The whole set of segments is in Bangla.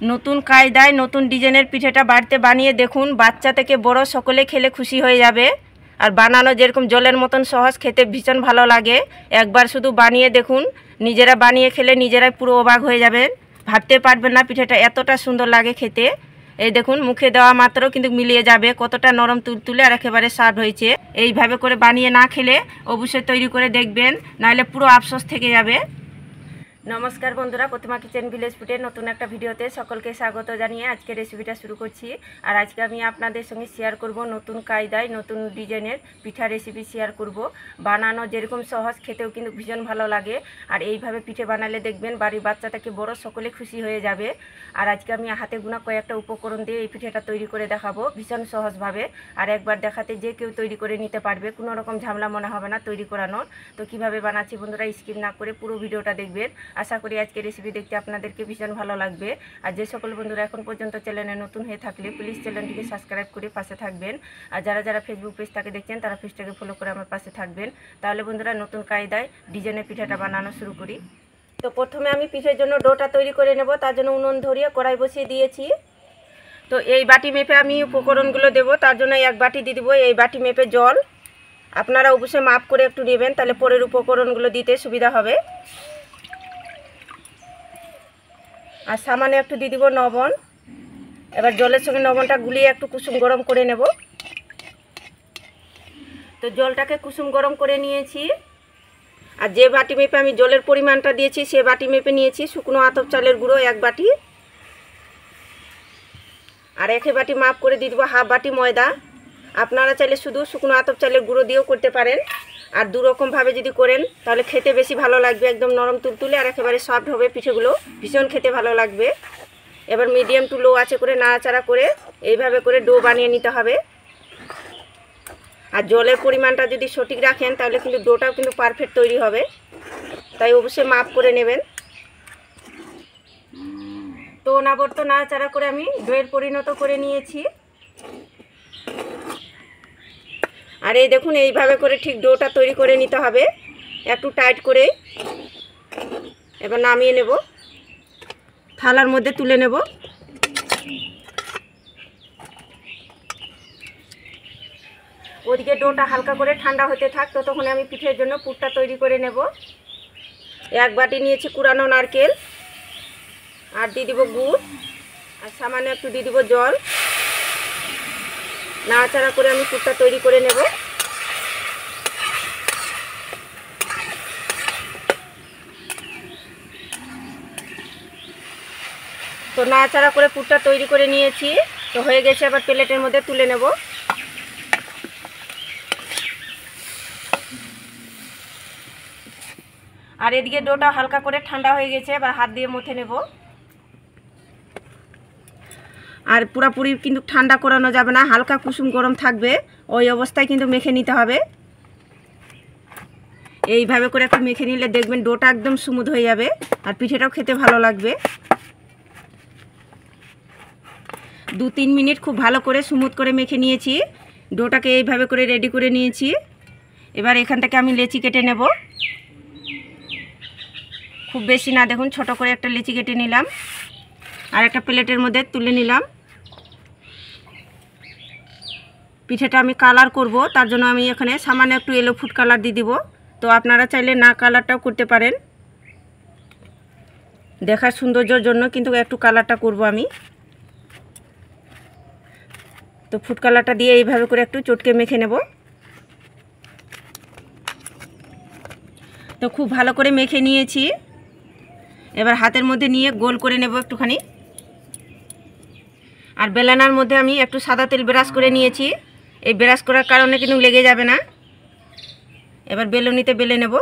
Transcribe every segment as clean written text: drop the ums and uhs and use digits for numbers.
নতুন কায়দায় নতুন ডিজাইনের পিঠেটা বাড়িতে বানিয়ে দেখুন, বাচ্চা থেকে বড় সকলে খেলে খুশি হয়ে যাবে। আর বানানো যেরকম জলের মতন সহজ, খেতে ভীষণ ভালো লাগে। একবার শুধু বানিয়ে দেখুন, নিজেরা বানিয়ে খেলে নিজেরাই পুরো অবাক হয়ে যাবেন। ভাবতে পারবেন না পিঠেটা এতটা সুন্দর লাগে খেতে। এই দেখুন, মুখে দেওয়া মাত্র কিন্তু মিলিয়ে যাবে, কতটা নরম তুলতুলে আর একেবারে স্বাদ হয়েছে। এইভাবে করে বানিয়ে না খেলে অবশ্যই তৈরি করে দেখবেন, নাহলে পুরো আফসোস থেকে যাবে। নমস্কার বন্ধুরা, প্রতিমা কিচেন ভিলেজ ফুডের নতুন একটা ভিডিওতে সকলকে স্বাগত জানিয়ে আজকে রেসিপিটা শুরু করছি। আর আজকে আমি আপনাদের সঙ্গে শেয়ার করব নতুন কায়দায় নতুন ডিজাইনের পিঠা রেসিপি শেয়ার করব। বানানো যেরকম সহজ, খেতেও কিন্তু ভীষণ ভালো লাগে। আর এইভাবে পিঠে বানালে দেখবেন বাড়ির বাচ্চা থেকে বড় সকলে খুশি হয়ে যাবে। আর আজকে আমি হাতে গোনা কয়েকটা উপকরণ দিয়ে এই পিঠেটা তৈরি করে দেখাবো ভীষণ সহজভাবে। আর একবার দেখাতে যে কেউ তৈরি করে নিতে পারবে, কোনো রকম ঝামেলা মনে হবে না তৈরি করানোর। তো কিভাবে বানাচ্ছি বন্ধুরা, স্কিপ না করে পুরো ভিডিওটা দেখবেন। আশা করি আজকে রেসিপি দেখতে আপনাদেরকে ভীষণ ভালো লাগবে। আর যে সকল বন্ধুরা এখন পর্যন্ত চ্যানেলে নতুন হয়ে থাকলে প্লিজ চ্যানেলটিকে সাবস্ক্রাইব করে পাশে থাকবেন। আর যারা ফেসবুক পেজটাকে দেখছেন তারা পেজটাকে ফলো করে আমার পাশে থাকবেন। তাহলে বন্ধুরা নতুন কায়দায় ডিজাইনের পিঠাটা বানানো শুরু করি। তো প্রথমে আমি পিঠের জন্য ডোটা তৈরি করে নেব। তার জন্য উনুন ধরিয়ে কড়াই বসিয়ে দিয়েছি। তো এই বাটি মেপে আমি উপকরণগুলো দেব। তার জন্য এক বাটি দিয়ে দেবো এই বাটি মেপে জল। আপনারা অবশ্যই মাপ করে একটু নেবেন, তাহলে পরের উপকরণগুলো দিতে সুবিধা হবে। আর সামান্য একটু দিয়ে দিব লবণ। এবার জলের সঙ্গে লবণটা গুলিয়ে একটু কুসুম গরম করে নেব। তো জলটাকে কুসুম গরম করে নিয়েছি। আর যে বাটি মেপে আমি জলের পরিমাণটা দিয়েছি সে বাটি মেপে নিয়েছি শুকনো আতপ চালের গুঁড়ো এক বাটি। আর এক বাটি মাপ করে দিয়ে দেবো হাফ বাটি ময়দা। আপনারা চাইলে শুধু শুকনো আতপ চালের গুঁড়ো দিয়েও করতে পারেন। আর দুরকমভাবে যদি করেন তাহলে খেতে বেশি ভালো লাগবে, একদম নরম তুলতুলে আর একেবারে সফট হবে পিঠেগুলো, ভীষণ খেতে ভালো লাগবে। এবার মিডিয়াম টু লো আঁচে করে নাড়াচাড়া করে এইভাবে করে ডো বানিয়ে নিতে হবে। আর জলের পরিমাণটা যদি সঠিক রাখেন তাহলে কিন্তু ডোটাও কিন্তু পারফেক্ট তৈরি হবে, তাই অবশ্যই মাপ করে নেবেন। তো অনাবর্ত নাড়াচাড়া করে আমি ডোয়ের পরিণত করে নিয়েছি। আর এই দেখুন, এইভাবে করে ঠিক ডোটা তৈরি করে নিতে হবে, একটু টাইট করে। এবার নামিয়ে নেব, থালার মধ্যে তুলে নেব। ওদিকে ডোটা হালকা করে ঠান্ডা হতে থাক, ততক্ষণে আমি পিঠের জন্য পুরটা তৈরি করে নেব। এক বাটি নিয়েছি কুড়ানো নারকেল, আর দিয়ে দিব গুড়, আর সামান্য একটু দিয়ে দিব জল। নাড়াচাড়া করে আমি পুরটা তৈরি করে নেব। তো নাড়াচাড়া করে পুরটা তৈরি করে নিয়েছি। তো হয়ে গেছে, আবার প্লেটের মধ্যে তুলে নেব। আর এদিকে ডোটা হালকা করে ঠান্ডা হয়ে গেছে, এবার হাত দিয়ে মুথে নেব। আর পুরোপুরি কিন্তু ঠান্ডা করানো যাবে না, হালকা কুসুম গরম থাকবে, ওই অবস্থায় কিন্তু মেখে নিতে হবে। এইভাবে করে একটু মেখে নিলে দেখবেন ডোটা একদম স্মুথ হয়ে যাবে আর পিঠেটাও খেতে ভালো লাগবে। 2-3 মিনিট খুব ভালো করে স্মুথ করে মেখে নিয়েছি। ডোটাকে এইভাবে করে রেডি করে নিয়েছি। এবার এখান থেকে আমি লেচি কেটে নেব। খুব বেশি না, দেখুন ছোট করে একটা লেচি কেটে নিলাম আর একটা প্লেটের মধ্যে তুলে নিলাম। পিঠেটা আমি কালার করব, তার জন্য আমি এখানে সামান্য একটু ইয়েলো ফুড কালার দিয়ে দিব। তো আপনারা চাইলে না কালারটাও করতে পারেন, দেখার সৌন্দর্যের জন্য কিন্তু একটু কালারটা করব আমি। তো ফুড কালারটা দিয়ে এইভাবে করে একটু চটকে মেখে নেব। তো খুব ভালো করে মেখে নিয়েছি। এবার হাতের মধ্যে নিয়ে গোল করে নেব একটুখানি। আর বেলানার মধ্যে আমি একটু সাদা তেল ব্রাশ করে নিয়েছি, এই ব্রাশ করার কারণে কিন্তু লেগে যাবে না। এবার বেলুনিতে বেলে নেব।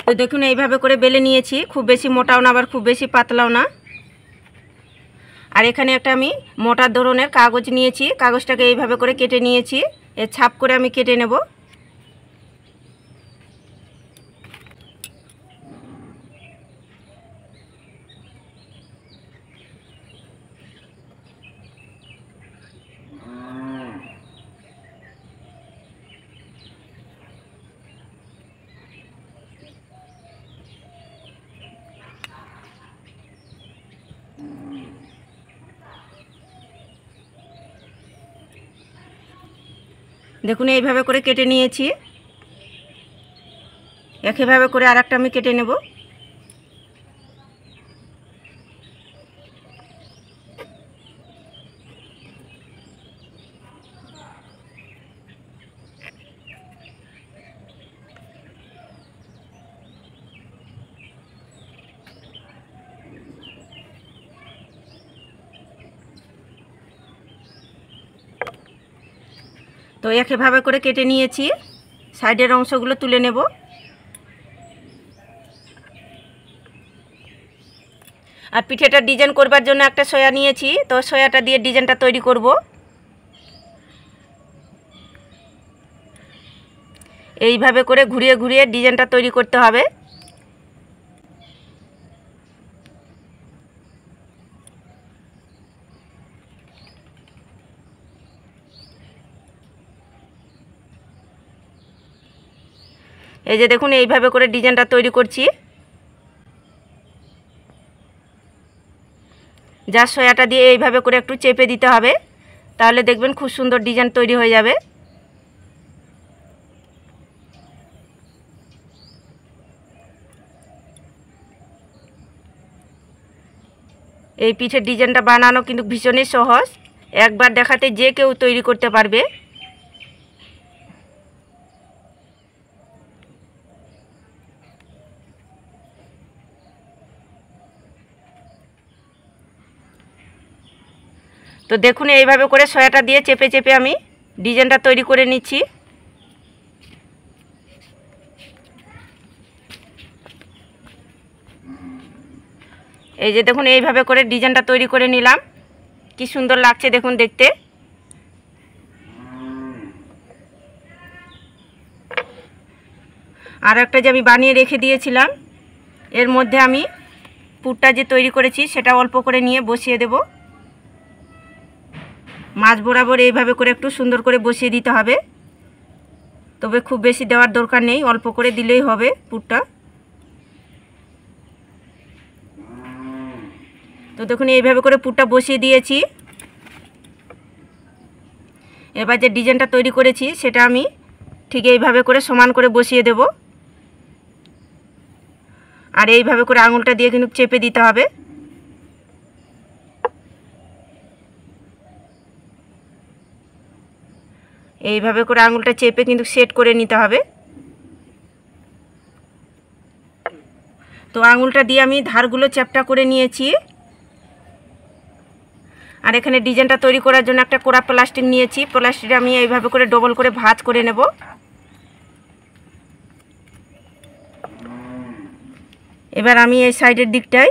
তো দেখুন এইভাবে করে বেলে নিয়েছি, খুব বেশি মোটাও না আবার খুব বেশি পাতলাও না। আর এখানে একটা আমি মোটা ধরনের কাগজ নিয়েছি, কাগজটাকে এইভাবে করে কেটে নিয়েছি, এর ছাপ করে আমি কেটে নেব। দেখুন এইভাবে করে কেটে নিয়েছি। একইভাবে করে আরেকটা আমি কেটে নেব। তো একইভাবে করে কেটে নিয়েছি, সাইডের অংশগুলো তুলে নেব। আর পিঠেটা ডিজাইন করবার জন্য একটা সয়া নিয়েছি, তো সয়াটা দিয়ে ডিজাইনটা তৈরি করব। এইভাবে করে ঘুরিয়ে ঘুরিয়ে ডিজাইনটা তৈরি করতে হবে। এই যে দেখুন এইভাবে করে ডিজাইনটা তৈরি করছি। যা সয়াটা দিয়ে এইভাবে করে একটু চেপে দিতে হবে, তাহলে দেখবেন খুব সুন্দর ডিজাইন তৈরি হয়ে যাবে। এই পিঠের ডিজাইনটা বানানো কিন্তু ভীষণই সহজ, একবার দেখাতে যে কেউ তৈরি করতে পারবে। তো দেখুন এইভাবে করে সয়াটা দিয়ে চেপে চেপে আমি ডিজাইনটা তৈরি করে নিচ্ছি। এই যে দেখুন এইভাবে করে ডিজাইনটা তৈরি করে নিলাম, কি সুন্দর লাগছে দেখুন দেখতে। আর একটা যে আমি বানিয়ে রেখে দিয়েছিলাম, এর মধ্যে আমি পুরটা যে তৈরি করেছি সেটা অল্প করে নিয়ে বসিয়ে দেব। মাছ বরাবর এইভাবে করে একটু সুন্দর করে বসিয়ে দিতে হবে, তবে খুব বেশি দেওয়ার দরকার নেই, অল্প করে দিলেই হবে পুরটা। তো দেখুন এইভাবে করে পুরটা বসিয়ে দিয়েছি। এবার যে ডিজাইনটা তৈরি করেছি সেটা আমি ঠিক এইভাবে করে সমান করে বসিয়ে দেব। আর এইভাবে করে আঙুলটা দিয়ে কিন্তু চেপে দিতে হবে। এইভাবে করে আঙুলটা চেপে কিন্তু সেট করে নিতে হবে। তো আঙুলটা দিয়ে আমি ধারগুলো চ্যাপটা করে নিয়েছি। আর এখানে ডিজাইনটা তৈরি করার জন্য একটা কোড়া প্লাস্টিক নিয়েছি, প্লাস্টিকটা আমি এইভাবে করে ডবল করে ভাঁজ করে নেব। এবার আমি এই সাইডের দিকটায়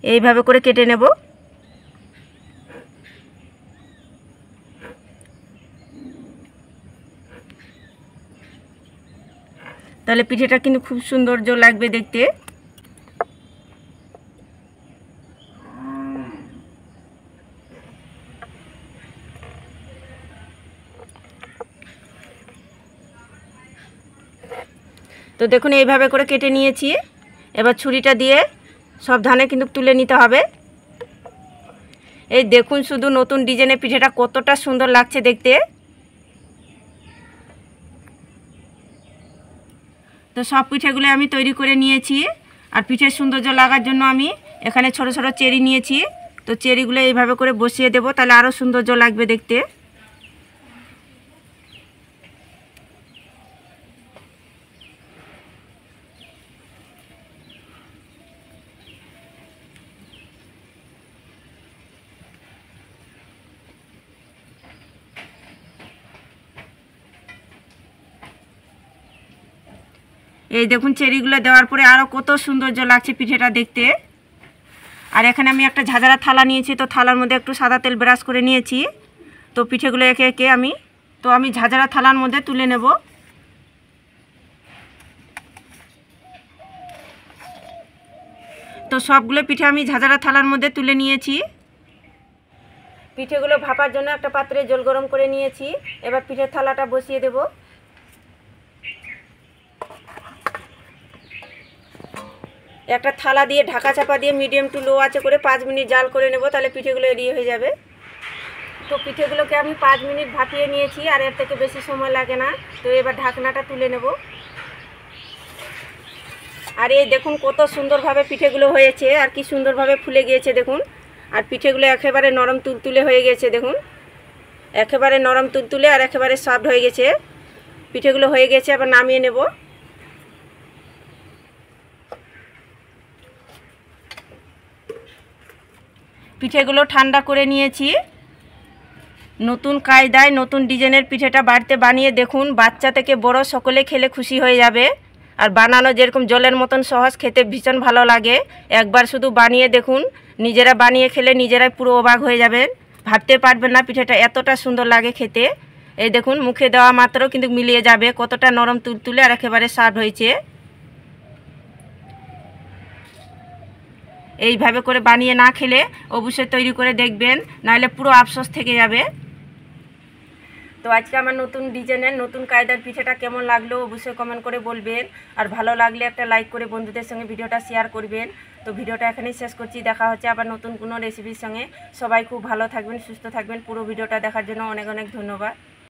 এইভাবে করে কেটে নেব। তাহলে পিঠেটা কিন্তু খুব সৌন্দর্য লাগবে দেখতে। তো দেখুন এইভাবে করে কেটে নিয়েছি। এবার ছুরিটা দিয়ে সাবধানে কিন্তু তুলে নিতে হবে। এই দেখুন শুধু নতুন ডিজাইনের পিঠেটা কতটা সুন্দর লাগছে দেখতে। তো সব পিঠেগুলো আমি তৈরি করে নিয়েছি। আর পিঠের সৌন্দর্য লাগার জন্য আমি এখানে ছোট ছোট চেরি নিয়েছি, তো চেরিগুলো এইভাবে করে বসিয়ে দেব, তাহলে আরও সৌন্দর্য লাগবে দেখতে। এই দেখুন চেরিগুলো দেওয়ার পরে আরও কত সৌন্দর্য লাগছে পিঠেটা দেখতে। আর এখানে আমি একটা ঝাঁঝরা থালা নিয়েছি, তো থালার মধ্যে একটু সাদা তেল ব্রাশ করে নিয়েছি। তো পিঠেগুলো একে একে আমি ঝাঁঝরা থালার মধ্যে তুলে নেব। তো সবগুলো পিঠে আমি ঝাঁঝরা থালার মধ্যে তুলে নিয়েছি। পিঠেগুলো ভাপার জন্য একটা পাত্রে জল গরম করে নিয়েছি। এবার পিঠের থালাটা বসিয়ে দেব। একটা থালা দিয়ে ঢাকা চাপা দিয়ে মিডিয়াম টু লো আঁচে করে 5 মিনিট জাল করে নেব, তাহলে পিঠেগুলো রেডি হয়ে যাবে। তো তো পিঠেগুলোকে আমি 5 মিনিট ভাপিয়ে নিয়েছি, আর এর থেকে বেশি সময় লাগে না। তো এবার ঢাকনাটা তুলে নেব। আর এই দেখুন কত সুন্দরভাবে পিঠেগুলো হয়েছে, আর কি সুন্দরভাবে ফুলে গিয়েছে দেখুন। আর পিঠেগুলো একেবারে নরম তুলতুলে হয়ে গেছে দেখুন, একেবারে নরম তুলতুলে আর একেবারে সফট হয়ে গেছে। পিঠেগুলো হয়ে গেছে, আবার নামিয়ে নেব। পিঠেগুলো ঠান্ডা করে নিয়েছি। নতুন কায়দায় নতুন ডিজাইনের পিঠেটা বাড়িতে বানিয়ে দেখুন, বাচ্চা থেকে বড় সকলে খেলে খুশি হয়ে যাবে। আর বানানো যেরকম জলের মতন সহজ, খেতে ভীষণ ভালো লাগে। একবার শুধু বানিয়ে দেখুন, নিজেরা বানিয়ে খেলে নিজেরাই পুরো অবাক হয়ে যাবেন, ভাবতে পারবেন না পিঠেটা এতটা সুন্দর লাগে খেতে। এই দেখুন মুখে দেওয়া মাত্র কিন্তু মিলিয়ে যাবে, কতটা নরম তুলতুলে আর একেবারে সফট হয়েছে। এইভাবে করে বানিয়ে না খেলে অবশ্যই তৈরি করে দেখবেন, নাহলে পুরো আফসোস থেকে যাবে। তো আজকে আমার নতুন ডিজাইনের নতুন কায়দার পিঠেটা কেমন লাগলো অবশ্যই কমেন্ট করে বলবেন। আর ভালো লাগলে একটা লাইক করে বন্ধুদের সঙ্গে ভিডিওটা শেয়ার করবেন। তো ভিডিওটা এখানেই শেষ করছি, দেখা হচ্ছে আবার নতুন কোনো রেসিপির সঙ্গে। সবাই খুব ভালো থাকবেন, সুস্থ থাকবেন। পুরো ভিডিওটা দেখার জন্য অনেক অনেক ধন্যবাদ।